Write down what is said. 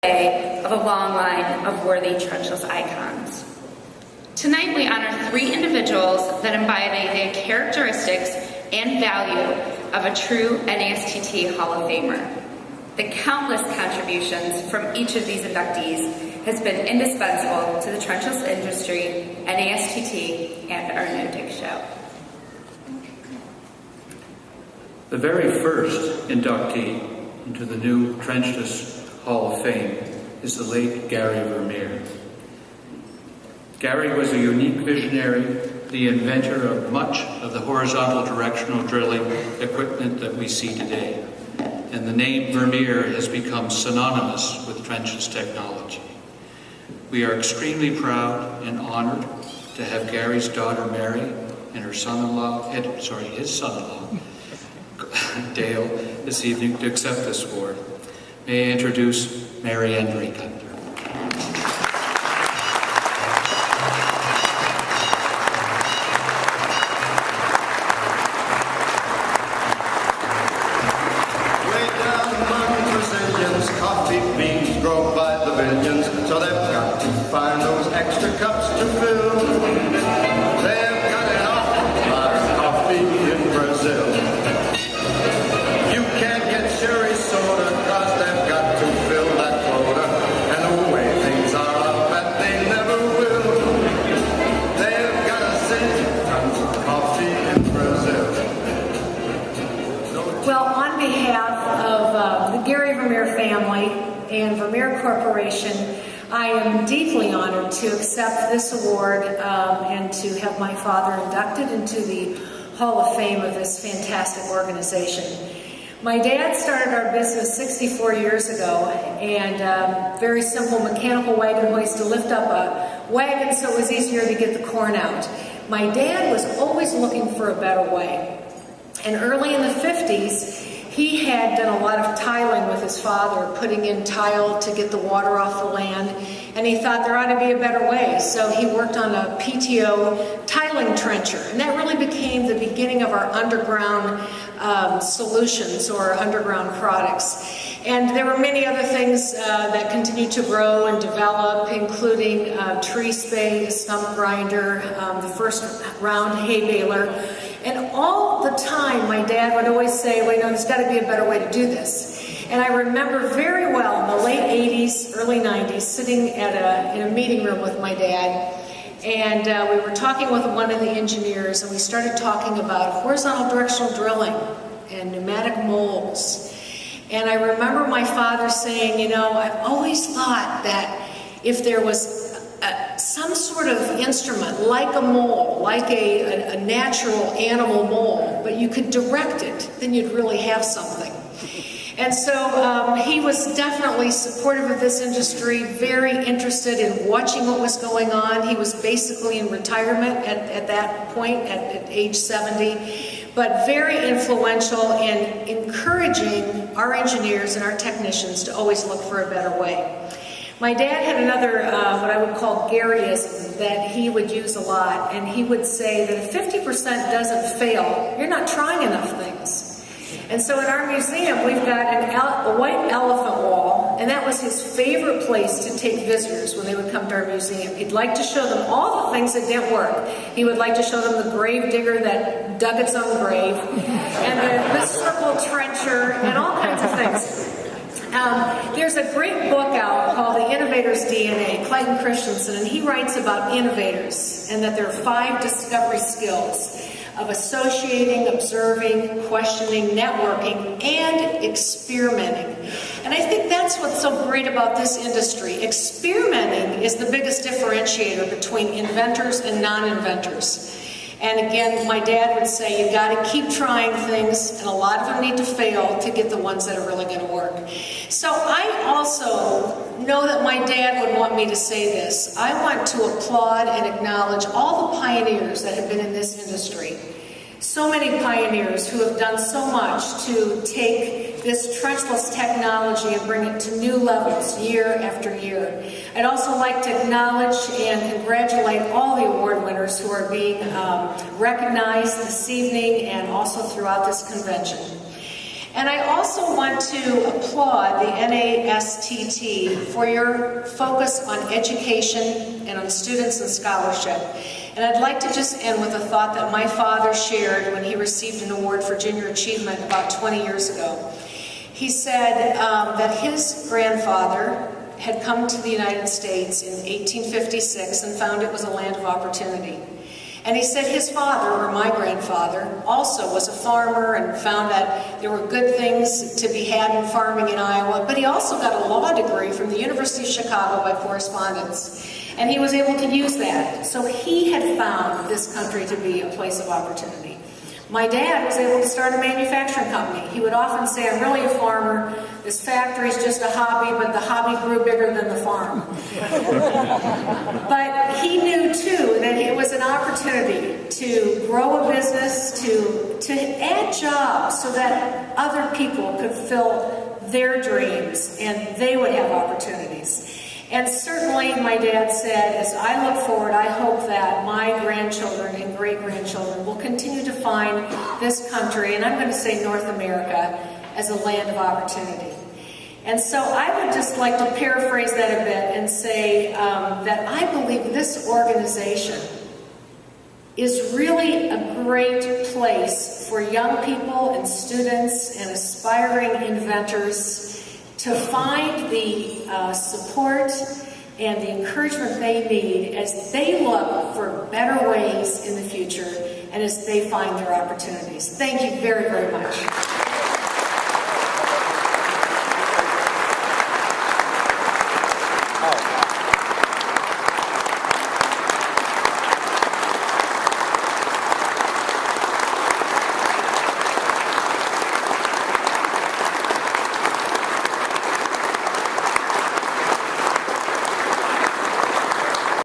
of a long line of worthy trenchless icons. Tonight we honor 3 individuals that embody the characteristics and value of a true NASTT Hall of Famer. The countless contributions from each of these inductees has been indispensable to the trenchless industry, NASTT, and our No-Dig Show. The very first inductee into the new Trenchless Hall of Fame is the late Mary Vermeer. Gary was a unique visionary, the inventor of much of the horizontal directional drilling equipment that we see today. And the name Vermeer has become synonymous with trenchless technology. We are extremely proud and honored to have Gary's daughter Mary and her son-in-law, his son-in-law, Dale, this evening to accept this award. May I introduce Mary Enrica. Coffee beans grow by the billions, so they've got to find those extra cups to fill. They've got an awful lot of coffee in Brazil. You can't get cherry soda, cause they've got to fill that quota. And the way things are, I'll bet they never will. They've got a zillion tons of coffee in Brazil. Well, on behalf of the Gary Vermeer family and Vermeer Corporation, I am deeply honored to accept this award and to have my father inducted into the Hall of Fame of this fantastic organization. My dad started our business 64 years ago, and very simple mechanical wagon hoist to lift up a wagon so it was easier to get the corn out. My dad was always looking for a better way. And early in the 50s, he had done a lot of tiling with his father, putting in tile to get the water off the land, and he thought there ought to be a better way. So he worked on a PTO tiling trencher, and that really became the beginning of our underground solutions or underground products. And there were many other things that continued to grow and develop, including tree spade, a stump grinder, the first round hay baler. And all the time, my dad would always say, well, you know, there's got to be a better way to do this. And I remember very well in the late 80s, early 90s, sitting in a meeting room with my dad, and we were talking with one of the engineers, and we started talking about horizontal directional drilling and pneumatic molds. And I remember my father saying, you know, I've always thought that if there was some sort of instrument, like a mole, like a natural animal mole, but you could direct it, then you'd really have something. And so he was definitely supportive of this industry, very interested in watching what was going on. He was basically in retirement at that point, at age 70, but very influential in encouraging our engineers and our technicians to always look for a better way. My dad had another, what I would call Garyism, that he would use a lot, and he would say that if 50% doesn't fail, you're not trying enough things. And so in our museum, we've got a white elephant wall, and that was his favorite place to take visitors when they would come to our museum. He'd like to show them all the things that didn't work. He would like to show them the grave digger that dug its own grave, and the circle trencher, and all kinds of things. There's a great book out called The Innovator's DNA, Clayton Christensen, and he writes about innovators and that there are 5 discovery skills of associating, observing, questioning, networking, and experimenting. And I think that's what's so great about this industry. Experimenting is the biggest differentiator between inventors and non-inventors. And again, my dad would say, you got to keep trying things, and a lot of them need to fail to get the ones that are really going to work. So I also know that my dad would want me to say this. I want to applaud and acknowledge all the pioneers that have been in this industry. So many pioneers who have done so much to take this trenchless technology and bring it to new levels year after year. I'd also like to acknowledge and congratulate all the award winners who are being recognized this evening and also throughout this convention. And I also want to applaud the NASTT for your focus on education and on students and scholarship. And I'd like to just end with a thought that my father shared when he received an award for junior achievement about 20 years ago. He said that his grandfather had come to the United States in 1856 and found it was a land of opportunity. And he said his father, or my grandfather, also was a farmer and found that there were good things to be had in farming in Iowa, but he also got a law degree from the University of Chicago by correspondence. And he was able to use that. So he had found this country to be a place of opportunity. My dad was able to start a manufacturing company. He would often say, I'm really a farmer. This factory is just a hobby, but the hobby grew bigger than the farm. But he knew, too, that it was an opportunity to grow a business, to add jobs so that other people could fill their dreams and they would have opportunities. And certainly, my dad said, as I look forward, I hope that my grandchildren and great-grandchildren will continue to find this country, and I'm going to say North America, as a land of opportunity. And so I would just like to paraphrase that a bit and say that I believe this organization is really a great place for young people and students and aspiring inventors to find the support and the encouragement they need as they look for better ways in the future and as they find their opportunities. Thank you very, very much.